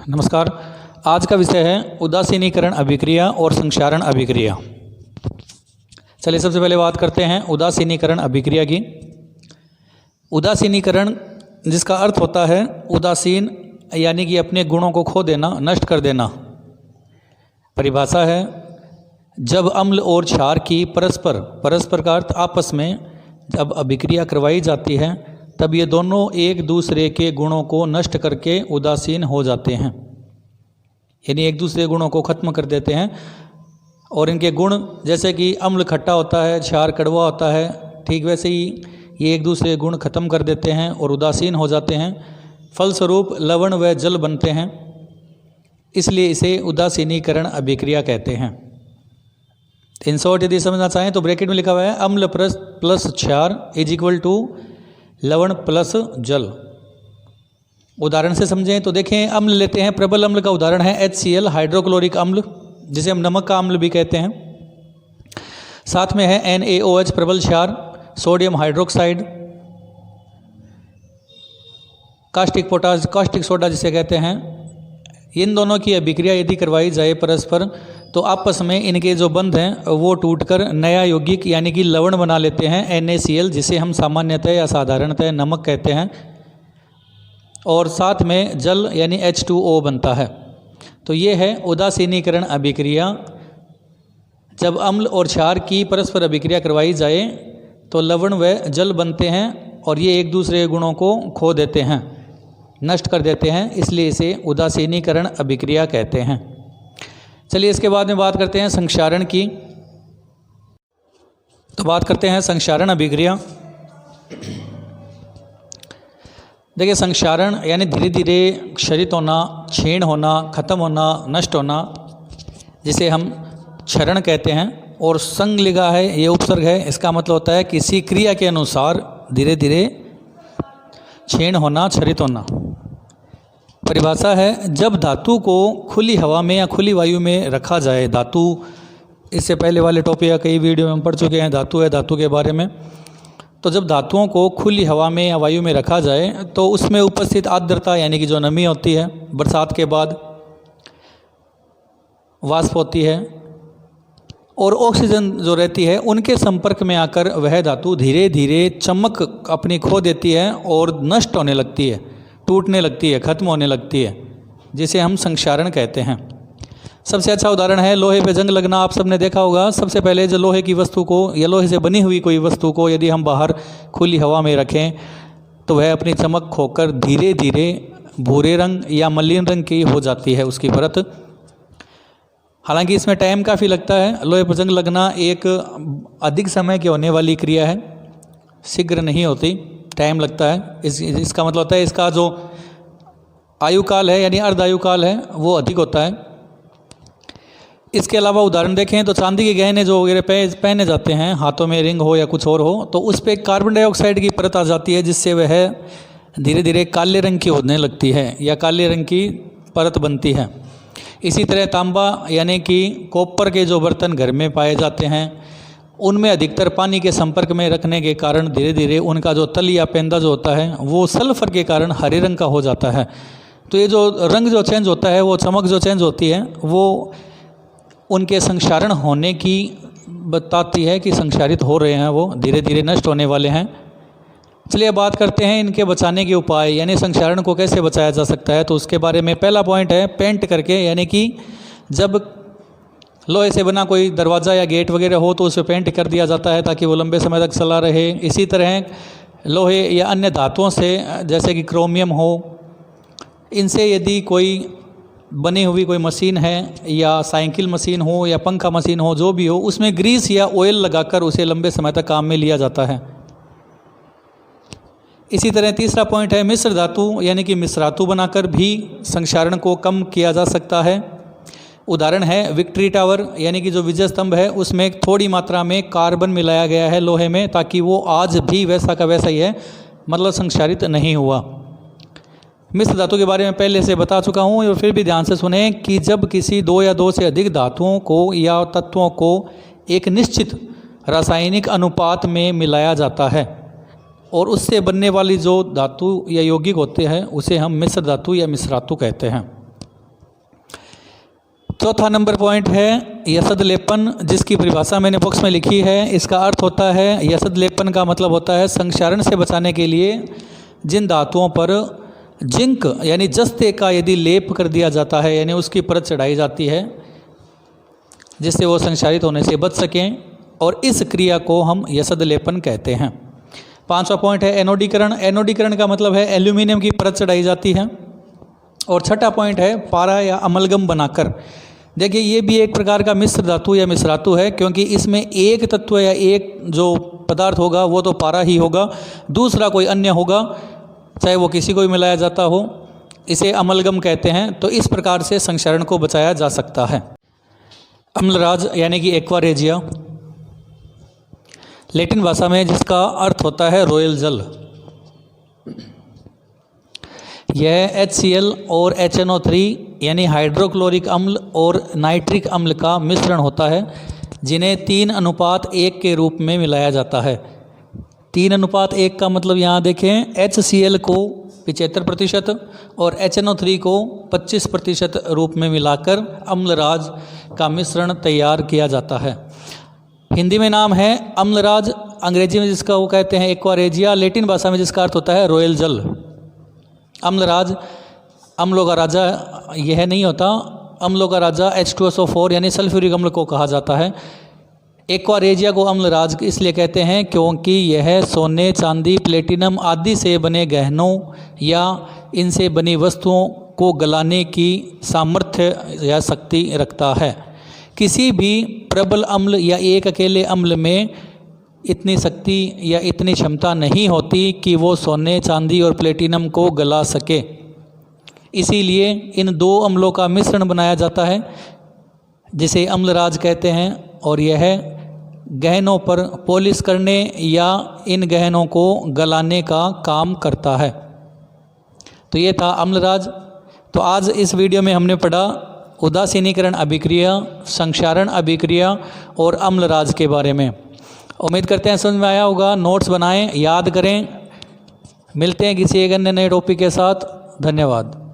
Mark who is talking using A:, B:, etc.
A: नमस्कार। आज का विषय है उदासीनीकरण अभिक्रिया और संक्षारण अभिक्रिया। चलिए सबसे पहले बात करते हैं उदासीनीकरण अभिक्रिया की। उदासीनीकरण जिसका अर्थ होता है उदासीन यानी कि अपने गुणों को खो देना, नष्ट कर देना। परिभाषा है जब अम्ल और क्षार की परस्पर का अर्थ आपस में जब अभिक्रिया करवाई जाती है तब ये दोनों एक दूसरे के गुणों को नष्ट करके उदासीन हो जाते हैं, यानी एक दूसरे गुणों को खत्म कर देते हैं। और इनके गुण जैसे कि अम्ल खट्टा होता है, क्षार कड़वा होता है, ठीक वैसे ही ये एक दूसरे गुण खत्म कर देते हैं और उदासीन हो जाते हैं। फलस्वरूप लवण व जल बनते हैं, इसलिए इसे उदासीनीकरण अभिक्रिया कहते हैं। इन शॉर्ट यदि समझना चाहें तो ब्रैकेट में लिखा हुआ है अम्ल प्लस क्षार इज इक्वल टू लवण प्लस जल। उदाहरण से समझें तो देखें, अम्ल लेते हैं। प्रबल अम्ल का उदाहरण है HCl हाइड्रोक्लोरिक अम्ल, जिसे हम नमक का अम्ल भी कहते हैं। साथ में है NaOH प्रबल क्षार, sodium hydroxide, caustic potash, caustic soda जिसे कहते हैं। इन दोनों की अभिक्रिया यदि करवाई जाए परस्पर तो आपस में इनके जो बंध हैं वो टूटकर नया यौगिक यानी कि लवण बना लेते हैं NaCl, जिसे हम सामान्यतः या साधारणतः नमक कहते हैं। और साथ में जल यानी H2O बनता है। तो ये है उदासीनीकरण अभिक्रिया। जब अम्ल और क्षार की परस्पर अभिक्रिया करवाई जाए तो लवण व जल बनते हैं और ये एक दूसरे गुणों को खो देते हैं, नष्ट कर देते हैं, इसलिए इसे उदासीनीकरण अभिक्रिया कहते हैं। चलिए इसके बाद में बात करते हैं संक्षारण की। तो बात करते हैं संक्षारण अभिक्रिया। देखिए, संक्षारण यानी धीरे धीरे क्षरित होना, क्षीण होना, खत्म होना, नष्ट होना, जिसे हम क्षरण कहते हैं। और संग लिखा है, ये उपसर्ग है, इसका मतलब होता है किसी क्रिया के अनुसार धीरे धीरे क्षीण होना, क्षरित होना। परिभाषा है जब धातु को खुली हवा में या खुली वायु में रखा जाए। धातु, इससे पहले वाले टॉपिक या कई वीडियो में हम पढ़ चुके हैं धातु है, धातु के बारे में। तो जब धातुओं को खुली हवा में या वायु में रखा जाए तो उसमें उपस्थित आर्द्रता यानी कि जो नमी होती है, बरसात के बाद वाष्प होती है, और ऑक्सीजन जो रहती है, उनके संपर्क में आकर वह धातु धीरे धीरे चमक अपनी खो देती है और नष्ट होने लगती है, टूटने लगती है, खत्म होने लगती है, जिसे हम संक्षारण कहते हैं। सबसे अच्छा उदाहरण है लोहे पे जंग लगना। आप सबने देखा होगा, सबसे पहले जो लोहे की वस्तु को या लोहे से बनी हुई कोई वस्तु को यदि हम बाहर खुली हवा में रखें तो वह अपनी चमक खोकर धीरे धीरे भूरे रंग या मलिन रंग की हो जाती है उसकी परत। हालांकि इसमें टाइम काफ़ी लगता है। लोहे पर जंग लगना एक अधिक समय की होने वाली क्रिया है, शीघ्र नहीं होती, टाइम लगता है। इसका मतलब होता है इसका जो आयुकाल है यानी अर्ध आयुकाल है वो अधिक होता है। इसके अलावा उदाहरण देखें तो चांदी के गहने जो वगैरह पहने जाते हैं, हाथों में रिंग हो या कुछ और हो, तो उस पर कार्बन डाइऑक्साइड की परत आ जाती है, जिससे वह धीरे धीरे काले रंग की होने लगती है या काले रंग की परत बनती है। इसी तरह तांबा यानी कि कॉपर के जो बर्तन घर में पाए जाते हैं उनमें अधिकतर पानी के संपर्क में रखने के कारण धीरे धीरे उनका जो तल या पेंदा जो होता है वो सल्फर के कारण हरे रंग का हो जाता है। तो ये जो रंग जो चेंज होता है, वो चमक जो चेंज होती है, वो उनके संक्षारण होने की बताती है कि संक्षारित हो रहे हैं, वो धीरे धीरे नष्ट होने वाले हैं। चलिए बात करते हैं इनके बचाने के उपाय, यानी संक्षारण को कैसे बचाया जा सकता है। तो उसके बारे में पहला पॉइंट है पेंट करके, यानी कि जब लोहे से बना कोई दरवाज़ा या गेट वगैरह हो तो उस पर पेंट कर दिया जाता है ताकि वो लंबे समय तक चला रहे। इसी तरह लोहे या अन्य धातुओं से जैसे कि क्रोमियम हो, इनसे यदि कोई बनी हुई कोई मशीन है या साइकिल मशीन हो या पंखा मशीन हो, जो भी हो, उसमें ग्रीस या ऑयल लगाकर उसे लंबे समय तक काम में लिया जाता है। इसी तरह तीसरा पॉइंट है मिश्र धातु, यानी कि मिश्रातु बनाकर भी संक्षारण को कम किया जा सकता है। उदाहरण है विक्ट्री टावर, यानी कि जो विजय स्तंभ है उसमें थोड़ी मात्रा में कार्बन मिलाया गया है लोहे में, ताकि वो आज भी वैसा का वैसा ही है, मतलब संक्षारित नहीं हुआ। मिश्र धातु के बारे में पहले से बता चुका हूँ, और फिर भी ध्यान से सुने कि जब किसी दो या दो से अधिक धातुओं को या तत्वों को एक निश्चित रासायनिक अनुपात में मिलाया जाता है और उससे बनने वाली जो धातु या यौगिक होते हैं उसे हम मिश्र धातु या मिश्रातु कहते हैं। चौथा नंबर पॉइंट है यसद लेपन, जिसकी परिभाषा मैंने बॉक्स में लिखी है। इसका अर्थ होता है, यसद लेपन का मतलब होता है संक्षारण से बचाने के लिए जिन धातुओं पर जिंक यानी जस्ते का यदि लेप कर दिया जाता है, यानी उसकी परत चढ़ाई जाती है जिससे वो संक्षारित होने से बच सकें, और इस क्रिया को हम यसद लेपन कहते हैं। पांचवा पॉइंट है एनोडीकरण। एनोडीकरण का मतलब है एल्यूमिनियम की परत चढ़ाई जाती है। और छठा पॉइंट है पारा या अमलगम बनाकर। देखिए ये भी एक प्रकार का मिश्र धातु या मिश्रातु है, क्योंकि इसमें एक तत्व या एक जो पदार्थ होगा वो तो पारा ही होगा, दूसरा कोई अन्य होगा, चाहे वो किसी को भी मिलाया जाता हो, इसे अमलगम कहते हैं। तो इस प्रकार से संक्षारण को बचाया जा सकता है। अम्लराज यानी कि एक्वारेजिया, लैटिन भाषा में जिसका अर्थ होता है रॉयल जल। यह HCl और HNO3 यानी हाइड्रोक्लोरिक अम्ल और नाइट्रिक अम्ल का मिश्रण होता है, जिन्हें 3:1 के रूप में मिलाया जाता है। 3:1 का मतलब यहाँ देखें, HCl को 75% और HNO3 को 25% रूप में मिलाकर अम्लराज का मिश्रण तैयार किया जाता है। हिंदी में नाम है अम्लराज, अंग्रेजी में जिसका वो कहते हैं एक्वारेजिया, लैटिन भाषा में जिसका अर्थ होता है रॉयल जल। अम्लराज अम्लों का राजा यह नहीं होता, अम्लों का राजा H2SO4 यानी सल्फ्यूरिक अम्ल को कहा जाता है। एक्वारेजिया को अम्लराज इसलिए कहते हैं क्योंकि यह सोने, चांदी, प्लेटिनम आदि से बने गहनों या इनसे बनी वस्तुओं को गलाने की सामर्थ्य या शक्ति रखता है। किसी भी प्रबल अम्ल या एक अकेले अम्ल में इतनी शक्ति या इतनी क्षमता नहीं होती कि वो सोने, चांदी और प्लेटिनम को गला सके। इसीलिए इन दो अम्लों का मिश्रण बनाया जाता है जिसे अम्लराज कहते हैं, और यह गहनों पर पॉलिश करने या इन गहनों को गलाने का काम करता है। तो ये था अम्लराज। तो आज इस वीडियो में हमने पढ़ा उदासीनीकरण अभिक्रिया, संक्षारण अभिक्रिया और अम्लराज के बारे में। उम्मीद करते हैं समझ में आया होगा। नोट्स बनाएं, याद करें। मिलते हैं किसी एक अन्य नए टॉपिक के साथ। धन्यवाद।